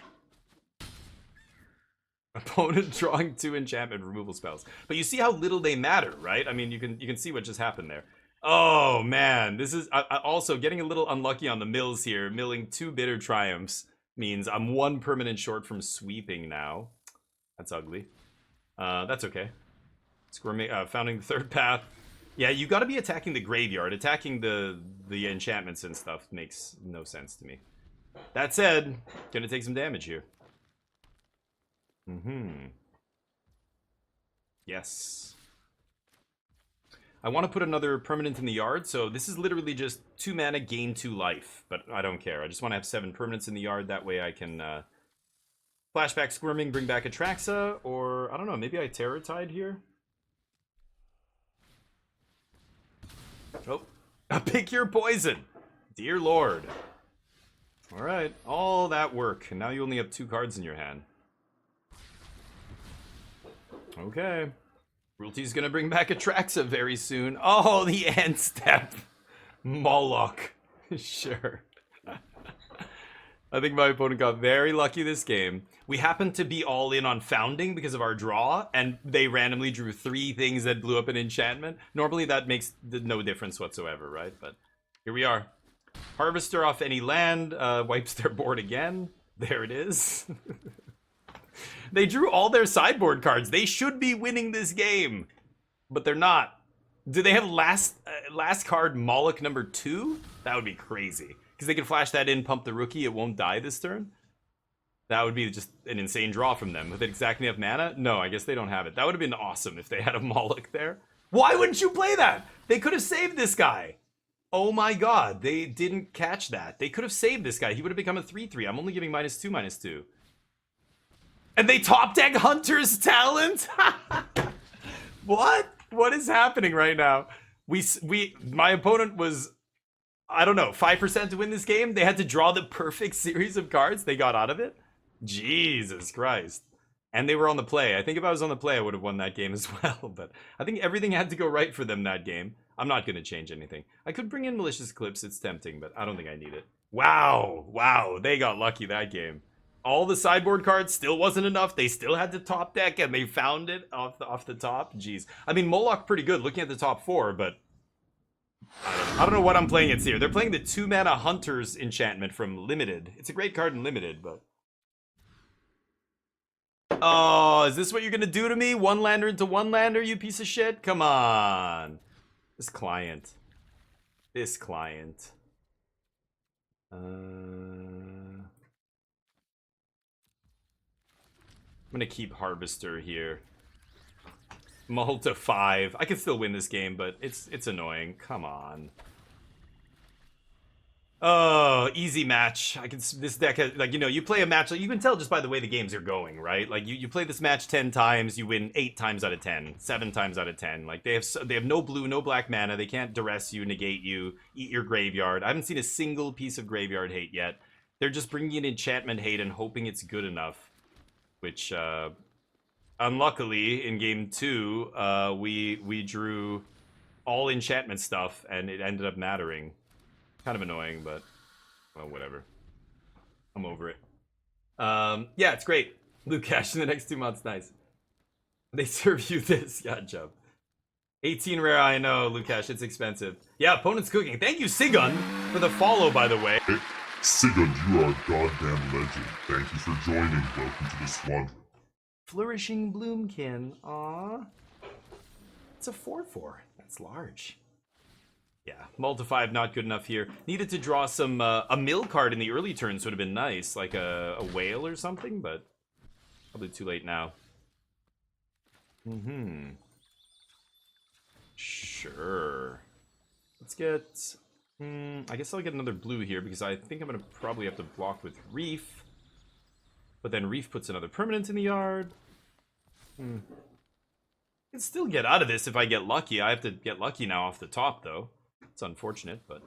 Opponent drawing 2 enchantment removal spells. But you see how little they matter, right? I mean, you can see what just happened there. Oh man, this is also getting a little unlucky on the mills here. Milling 2 Bitter Triumphs means I'm 1 permanent short from sweeping now. That's ugly. That's okay. Squirming, Founding the 3rd path. Yeah, you got to be attacking the graveyard. Attacking the enchantments and stuff makes no sense to me. That said, gonna take some damage here. Yes. I want to put another permanent in the yard, so this is literally just 2 mana, gain 2 life. But I don't care. I just want to have 7 permanents in the yard. That way I can flashback Squirming, bring back Atraxa, or I don't know, maybe I Terror Tide here? Oh, pick your poison! Dear Lord. Alright, all that work, and now you only have 2 cards in your hand. Okay. Cruelty's gonna bring back Atraxa very soon. Oh, the end step! Moloch. Sure. I think my opponent got very lucky this game. We happened to be all in on Founding because of our draw, and they randomly drew 3 things that blew up an enchantment. Normally that makes no difference whatsoever, right? But here we are. Harvester off any land, wipes their board again. There it is. They drew all their sideboard cards. They should be winning this game, but they're not. Do they have last card Moloch number 2? That would be crazy. Because they can flash that in, pump the rookie, it won't die this turn. That would be just an insane draw from them. With exactly enough mana? No, I guess they don't have it. That would have been awesome if they had a Moloch there. Why wouldn't you play that? They could have saved this guy. Oh my god, they didn't catch that. They could have saved this guy. He would have become a 3/3. I'm only giving -2/2. And they top deck Hunter's Talent? What? What is happening right now? My opponent was, I don't know, 5% to win this game. They had to draw the perfect series of cards. They got out of it. Jesus Christ. And they were on the play. I think if I was on the play, I would have won that game as well. But I think everything had to go right for them that game. I'm not going to change anything. I could bring in Malicious Eclipse. It's tempting, but I don't think I need it. Wow. Wow. They got lucky that game. All the sideboard cards still wasn't enough. They still had to top deck, and they found it off the top. Jeez. I mean, Moloch pretty good looking at the top 4, but I don't know what I'm playing it's here. They're playing the 2-mana Hunter's Enchantment from Limited. It's a great card in Limited, but... Oh, is this what you're gonna do to me? One lander into one lander, you piece of shit? Come on. This client. I'm gonna keep Harvester here. Mull to 5. I can still win this game, but it's annoying. Come on. Oh, easy match. This deck has, like, you know, you play a match, like, you can tell just by the way the games are going, right? Like, you play this match 10 times, you win 8 times out of 10, 7 times out of 10. Like, they have no blue, no black mana. They can't duress you, negate you, eat your graveyard. I haven't seen a single piece of graveyard hate yet. They're just bringing in enchantment hate and hoping it's good enough, which, unluckily, in game 2, we drew all enchantment stuff, and it ended up mattering. Kind of annoying, but well, whatever. I'm over it. Yeah, it's great. Blue cash in the next 2 months, nice. They serve you this, yeah, Jump. 18 rare, I know, Lukash, it's expensive. Yeah, opponent's cooking. Thank you, Sigun, for the follow, by the way. Hey, Sigun, you are a goddamn legend. Thank you for joining. Welcome to the squadron. Flourishing Bloomkin, aw. It's a 4/4. That's large. Yeah, multi-5 not good enough here. Needed to draw some, a mill card in the early turns would have been nice, like a Wail or something, but probably too late now. Sure. Let's get, I guess I'll get another blue here because I think I'm going to probably have to block with Reef. But then Reef puts another permanent in the yard. I can still get out of this if I get lucky. I have to get lucky now off the top, though. It's unfortunate, but...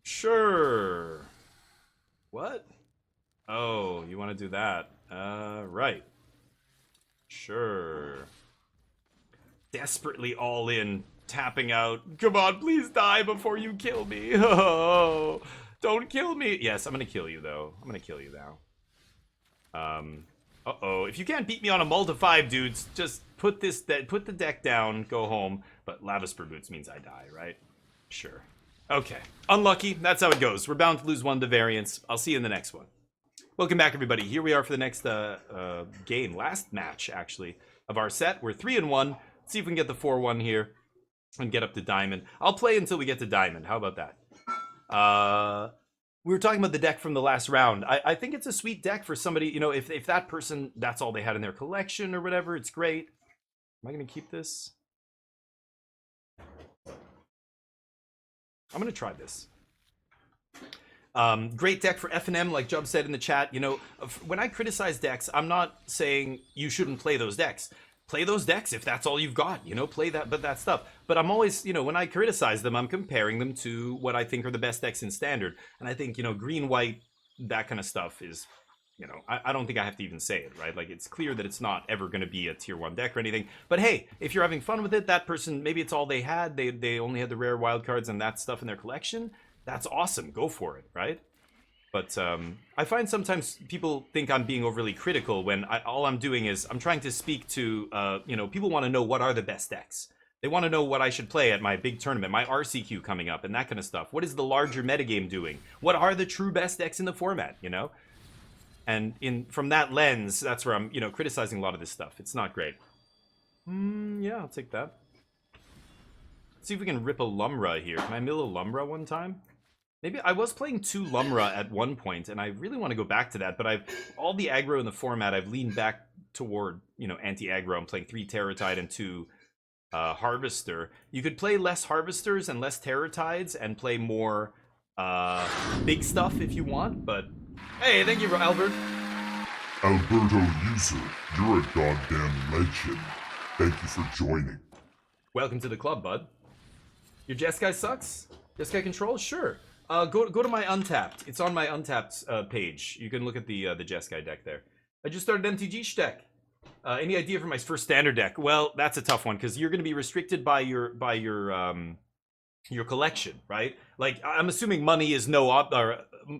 Sure. What? Oh, you want to do that. Right. Sure. Desperately all in, tapping out. Come on, please die before you kill me. Oh, don't kill me. Yes, I'm going to kill you, though. I'm going to kill you now. Uh-oh. If you can't beat me on a multi-5, dudes, just put the deck down, go home. But Lavisper Boots means I die, right? Sure. Okay. Unlucky. That's how it goes. We're bound to lose 1 to variance. I'll see you in the next one. Welcome back, everybody. Here we are for the next game. Last match, actually, of our set. We're 3-1. Let's see if we can get the 4-1 here and get up to Diamond. I'll play until we get to Diamond. How about that? We were talking about the deck from the last round. I think it's a sweet deck for somebody, you know, if that person, that's all they had in their collection or whatever, it's great. Am I going to keep this? I'm going to try this. Great deck for F&M, like Jub said in the chat. You know, when I criticize decks, I'm not saying you shouldn't play those decks. Play those decks if that's all you've got, you know, play that stuff. But I'm always, you know, when I criticize them, I'm comparing them to what I think are the best decks in Standard. And I think, you know, green, white, that kind of stuff is, you know, I don't think I have to even say it, right? Like, it's clear that it's not ever going to be a tier 1 deck or anything. But hey, if you're having fun with it, that person, maybe it's all they had. They only had the rare wild cards and that stuff in their collection. That's awesome. Go for it, right? But I find sometimes people think I'm being overly critical when all I'm doing is I'm trying to speak to, you know, people want to know what are the best decks. They want to know what I should play at my big tournament, my RCQ coming up and that kind of stuff. What is the larger metagame doing? What are the true best decks in the format, you know? And from that lens, that's where I'm, you know, criticizing a lot of this stuff. It's not great. Yeah, I'll take that. Let's see if we can rip a Lumra here. Can I mill a Lumra one time? Maybe I was playing 2 Lumra at one point, and I really want to go back to that, but all the aggro in the format, I've leaned back toward, you know, anti-aggro. I'm playing 3 Terratide and 2 Harvester. You could play less Harvesters and less Terratides and play more big stuff if you want, but hey, thank you, Albert. Alberto User, you're a goddamn legend. Thank you for joining. Welcome to the club, bud. Your Jeskai sucks? Jeskai control? Sure. Go to my Untapped. It's on my Untapped page. You can look at the Jeskai deck there. I just started MTG deck. Any idea for my first standard deck? Well, that's a tough one because you're going to be restricted by your collection, right? Like, I'm assuming money is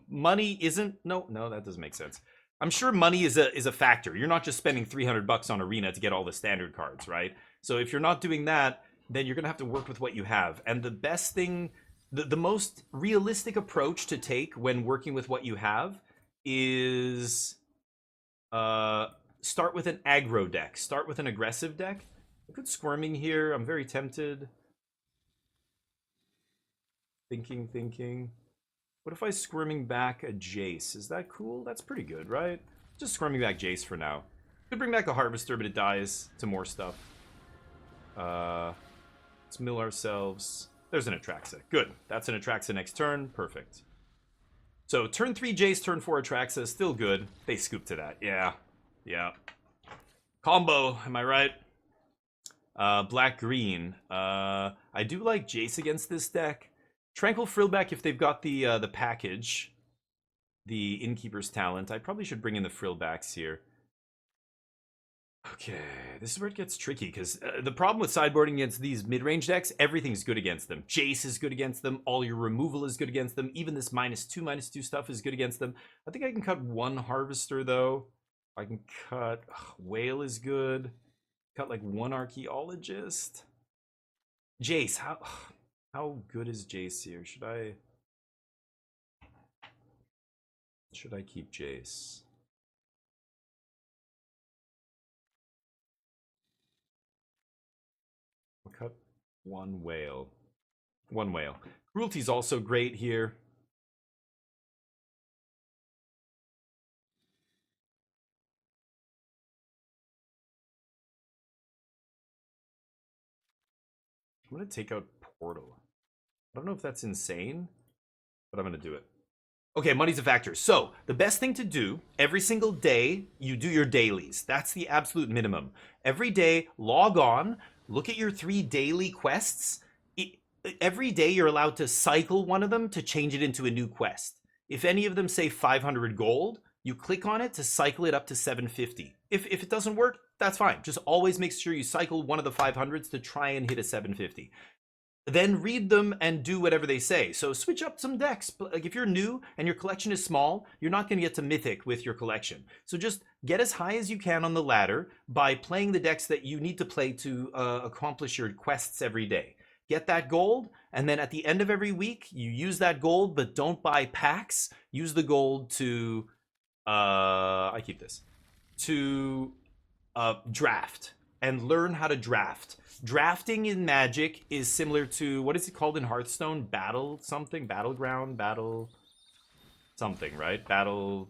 money isn't no, that doesn't make sense. I'm sure money is a factor. You're not just spending $300 on Arena to get all the standard cards, right? So if you're not doing that, then you're going to have to work with what you have. And the best thing, the most realistic approach to take when working with what you have is start with an aggro deck. Start with an aggressive deck. Look at Squirming here. I'm very tempted. Thinking. What if I Squirming back a Jace? Is that cool? That's pretty good, right? Just Squirming back Jace for now. Could bring back a Harvester, but it dies to more stuff. Let's mill ourselves. There's an Atraxa. Good. That's an Atraxa next turn. Perfect. So turn 3 Jace, turn 4 Atraxa. Still good. They scoop to that. Yeah. Combo. Am I right? Black-green. I do like Jace against this deck. Tranquil Frillback if they've got the package. The Innkeeper's Talent. I probably should bring in the Frillbacks here. Okay, this is where it gets tricky, because the problem with sideboarding against these mid-range decks, everything's good against them. Jace is good against them, all your removal is good against them, even this -2/-2 stuff is good against them. I think I can cut 1 Harvester, though. I can cut... Wail is good. Cut, like, 1 Archaeologist. Jace, how good is Jace here? Should I keep Jace? I'll cut 1 Wail. 1 Wail. Cruelty's also great here. I'm going to take out Portal. I don't know if that's insane, but I'm going to do it. Okay, money's a factor. So, the best thing to do, every single day, you do your dailies. That's the absolute minimum. Every day, log on, look at your 3 daily quests. Every day, you're allowed to cycle one of them to change it into a new quest. If any of them say 500 gold, you click on it to cycle it up to 750. If it doesn't work, that's fine. Just always make sure you cycle one of the 500s to try and hit a 750. Then read them and do whatever they say. So switch up some decks. Like if you're new and your collection is small, you're not going to get to Mythic with your collection. So just get as high as you can on the ladder by playing the decks that you need to play to accomplish your quests every day. Get that gold, and then at the end of every week, you use that gold, but don't buy packs. Use the gold to, I keep this, to draft and learn how to draft. Drafting in Magic is similar to, what is it called in Hearthstone? Battle something? Battleground? Battle something, right? Battle,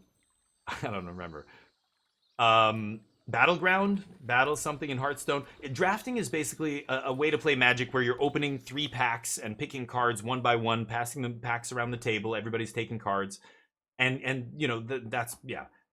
I don't remember. Battleground? Battle something in Hearthstone. Drafting is basically a way to play Magic where you're opening 3 packs and picking cards one by one, passing the packs around the table. Everybody's taking cards. And you know,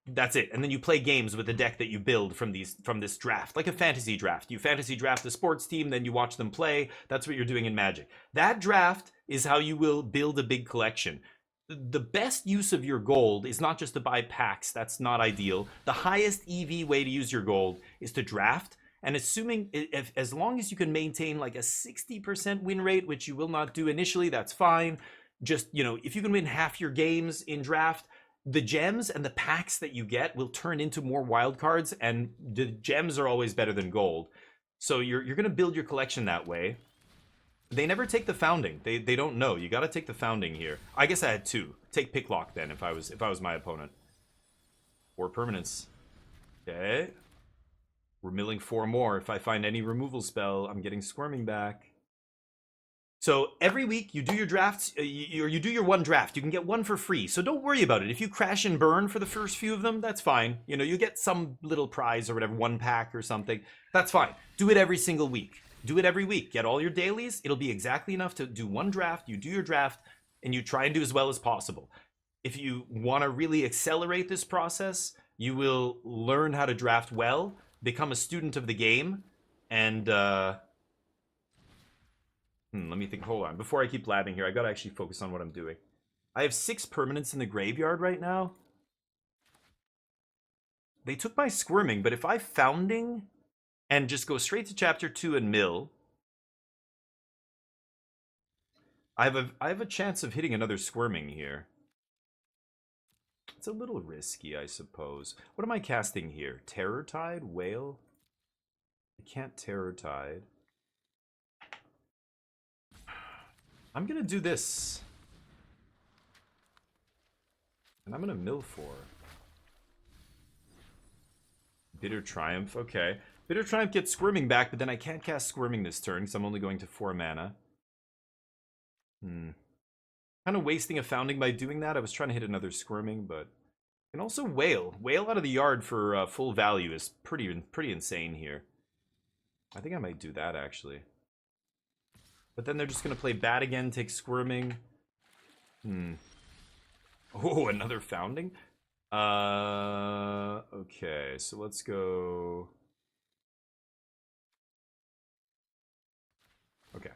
that's it. And then you play games with the deck that you build from this draft, like a fantasy draft. You fantasy draft a sports team, then you watch them play. That's what you're doing in Magic. That draft is how you will build a big collection. The best use of your gold is not just to buy packs. That's not ideal. The highest EV way to use your gold is to draft. And assuming, as long as you can maintain like a 60% win rate, which you will not do initially, that's fine. Just, you know, if you can win half your games in draft, the gems and the packs that you get will turn into more wildcards, and the gems are always better than gold. So you're going to build your collection that way. They never take the founding. They don't know. You got to take the founding here. I guess I had 2. Take Picklock then if I was my opponent. 4 permanents. Okay. We're milling 4 more. If I find any removal spell, I'm getting Squirming back. So every week you do your drafts, you do your one draft. You can get one for free. So don't worry about it. If you crash and burn for the first few of them, that's fine. You know, you get some little prize or whatever, one pack or something. That's fine. Do it every single week. Do it every week. Get all your dailies. It'll be exactly enough to do one draft. You do your draft and you try and do as well as possible. If you want to really accelerate this process, you will learn how to draft well, become a student of the game, and let me think. Hold on. Before I keep blabbing here, I gotta actually focus on what I'm doing. I have 6 permanents in the graveyard right now. They took my Squirming, but if I Founding and just go straight to Chapter 2 and mill, I have a chance of hitting another Squirming here. It's a little risky, I suppose. What am I casting here? Terror Tide? Wail? I can't Terror Tide. I'm gonna do this. And I'm gonna mill 4. Bitter Triumph, okay. Bitter Triumph gets Squirming back, but then I can't cast Squirming this turn because I'm only going to 4 mana. Kind of wasting a Founding by doing that. I was trying to hit another Squirming, but... And also Wail. Wail out of the yard for full value is pretty insane here. I think I might do that, actually. But then they're just going to play bad again, take Squirming. Oh, another Founding? Okay, so let's go... Okay.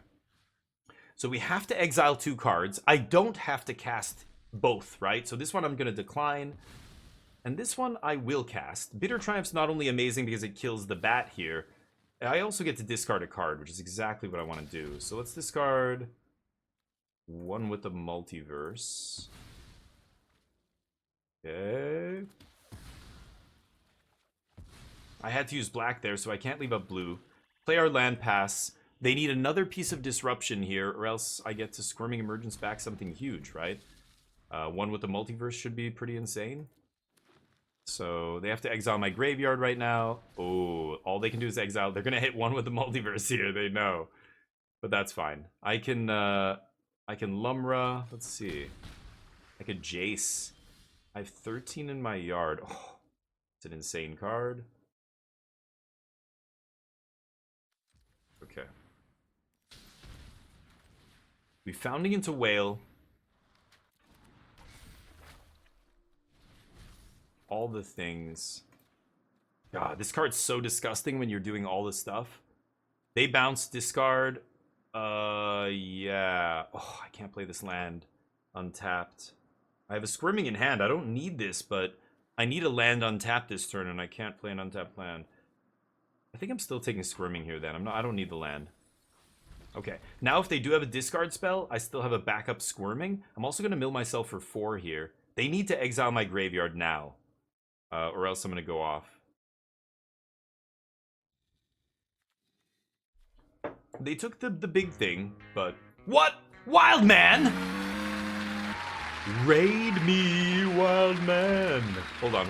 So we have to exile 2 cards. I don't have to cast both, right? So this one I'm going to decline. And this one I will cast. Bitter Triumph's not only amazing because it kills the bat here, I also get to discard a card, which is exactly what I want to do. So let's discard one with the Multiverse. Okay. I had to use black there, so I can't leave up blue. Play our land pass. They need another piece of disruption here, or else I get to Squirming Emergence back something huge, right? One with the Multiverse should be pretty insane. So they have to exile my graveyard right now. Oh, all they can do is exile. They're gonna hit one with the Multiverse here. They know, but that's fine. I can Lumra. Let's see. I could Jace. I have 13 in my yard. Oh, it's an insane card. Okay. We Founding into Wail. All the things. God, this card's so disgusting when you're doing all this stuff. They bounce, discard. Yeah. Oh, I can't play this land untapped. I have a Squirming in hand. I don't need this, but I need a land untapped this turn, and I can't play an untapped land. I think I'm still taking Squirming here then. I don't need the land. Okay. Now if they do have a discard spell, I still have a backup Squirming. I'm also going to mill myself for 4 here. They need to exile my graveyard now. Or else I'm going to go off. They took the big thing, but... What? Wild man? Raid me, wild man. Hold on.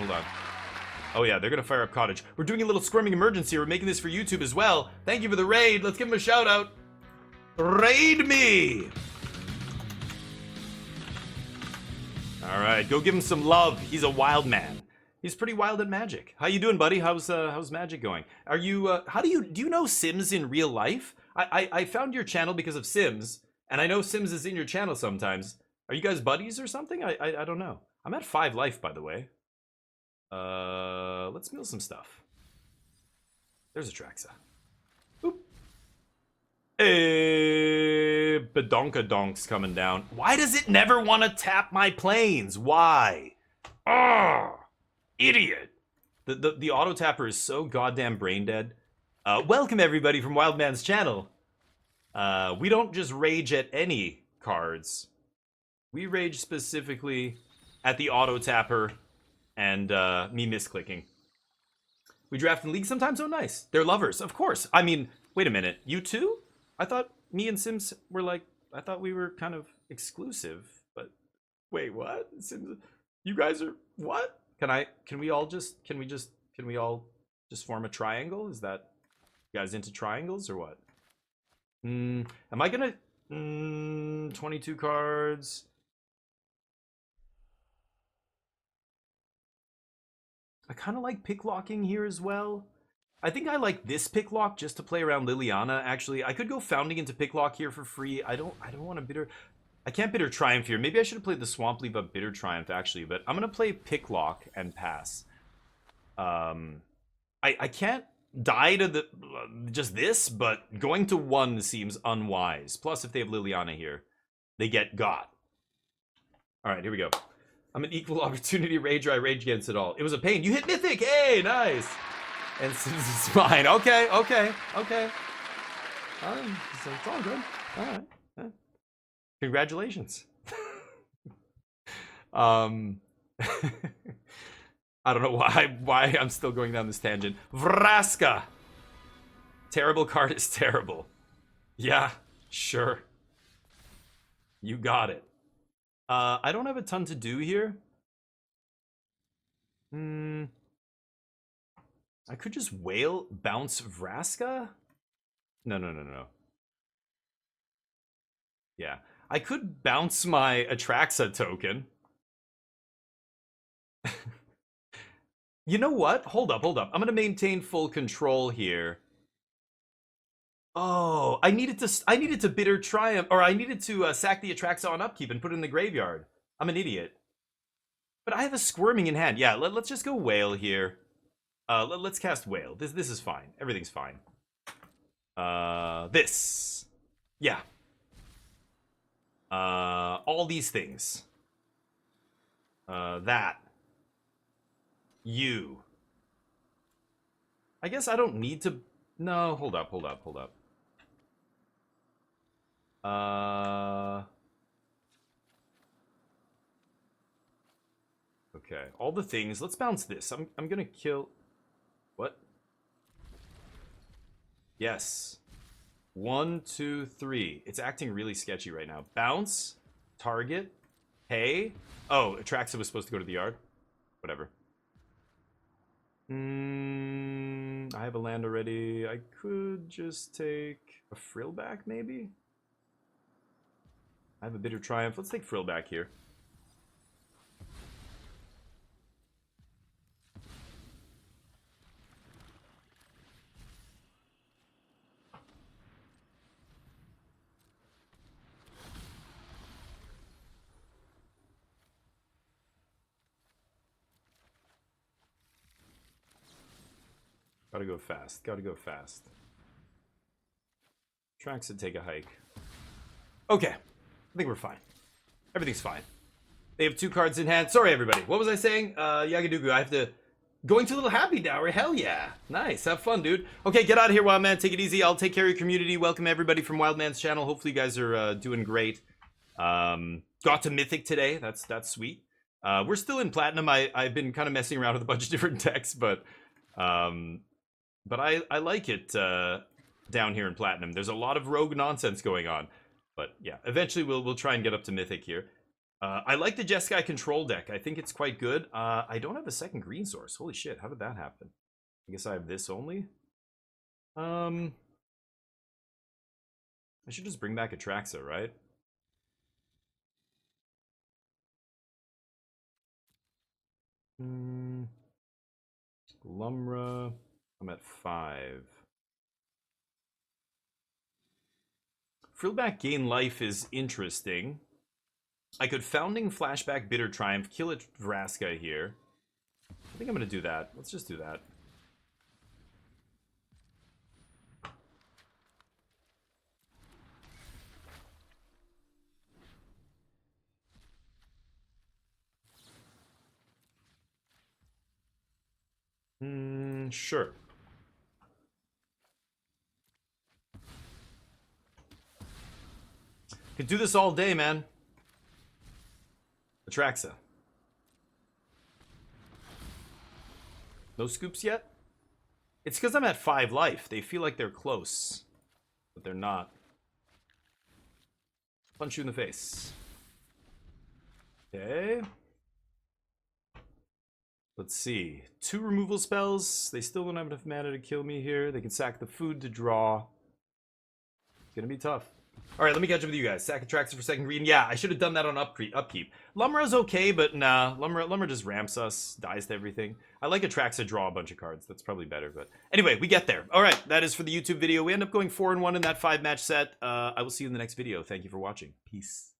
Oh yeah, they're going to fire up Cottage. We're doing a little Squirming Emergency. We're making this for YouTube as well. Thank you for the raid. Let's give him a shout out. Raid me. All right, go give him some love. He's a wild man. He's pretty wild at Magic. How you doing, buddy? How's Magic going? Are you do you know Sims in real life? I found your channel because of Sims, and I know Sims is in your channel sometimes. Are you guys buddies or something? I don't know. I'm at 5 life, by the way. Let's mill some stuff. There's Atraxa. Oop. Hey, Badonkadonks coming down. Why does it never want to tap my planes? Why? Oh. Idiot. The auto tapper is so goddamn brain dead. Welcome everybody from Wildman's channel. We don't just rage at any cards. We rage specifically at the auto tapper and me misclicking. We draft in league sometimes. Oh, nice. They're lovers, of course. I mean, wait a minute. You too? I thought me and Sims were like. I thought we were kind of exclusive. But wait, what? Sims, you guys are what? Can we all just form a triangle? Is that you guys into triangles or what? Am I gonna 22 cards. I kind of like picklocking here as well. I think I like this picklock just to play around Liliana. Actually, I could go founding into picklock here for free. I don't want to bitter. I can't bitter triumph here. Maybe I should have played the swamp leave up bitter triumph actually, but I'm gonna play picklock and pass. I can't die to the just this, but going to 1 seems unwise. Plus, if they have Liliana here, they get got. All right, here we go. I'm an equal opportunity rager. I rage against it all. It was a pain. You hit mythic. Hey, nice. And it's fine. Okay. So it's all good. All right. Congratulations. I don't know why I'm still going down this tangent. Vraska. Terrible card is terrible. Yeah, sure. You got it. I don't have a ton to do here. I could just Wail, bounce Vraska? No. Yeah. I could bounce my Atraxa token. You know what? Hold up. I'm gonna maintain full control here. Oh, I needed to bitter triumph, or I needed to sack the Atraxa on upkeep and put it in the graveyard. I'm an idiot. But I have a Squirming in hand. Yeah, let's just go Wail here. Let's cast Wail. This is fine. Everything's fine. This. Yeah. All these things. That. You. I guess I don't need to... No, hold up. Okay, all the things. Let's bounce this. I'm gonna kill... What? Yes. 1, 2, 3. It's acting really sketchy right now. Bounce. Target. Hey. Oh, Atraxa was supposed to go to the yard. Whatever. I have a land already. I could just take a frill back, maybe? I have a bitter triumph. Let's take frill back here. Gotta go fast. Atraxa, take a hike. Okay. I think we're fine. Everything's fine. They have 2 cards in hand. Sorry, everybody. What was I saying? Yagadugu, I have to... Going to a little happy hour. Hell yeah. Nice. Have fun, dude. Okay, get out of here, Wildman. Take it easy. I'll take care of your community. Welcome everybody from Wildman's channel. Hopefully you guys are doing great. Got to Mythic today. That's sweet. We're still in Platinum. I've been kind of messing around with a bunch of different decks, but I like it down here in Platinum. There's a lot of rogue nonsense going on. But yeah, eventually we'll try and get up to Mythic here. I like the Jeskai control deck. I think it's quite good. I don't have a second green source. Holy shit, how did that happen? I guess I have this only. I should just bring back Atraxa, right? Lumra. I'm at 5. Frillback gain life is interesting. I could Founding Flashback Bitter Triumph, kill it Vraska here. I think I'm gonna do that. Let's just do that. Sure. Could do this all day, man. Atraxa. No scoops yet? It's because I'm at 5 life. They feel like they're close, but they're not. Punch you in the face. Okay. Let's see. 2 removal spells. They still don't have enough mana to kill me here. They can sack the food to draw. It's gonna be tough. All right, let me catch up with you guys. Sack Atraxa for second green. Yeah, I should have done that on upkeep. Lumra's okay, but nah. Lumra just ramps us, dies to everything. I like Atraxa draw a bunch of cards. That's probably better, but anyway, we get there. All right, that is for the YouTube video. We end up going 4-1 in that 5-match set. I will see you in the next video. Thank you for watching. Peace.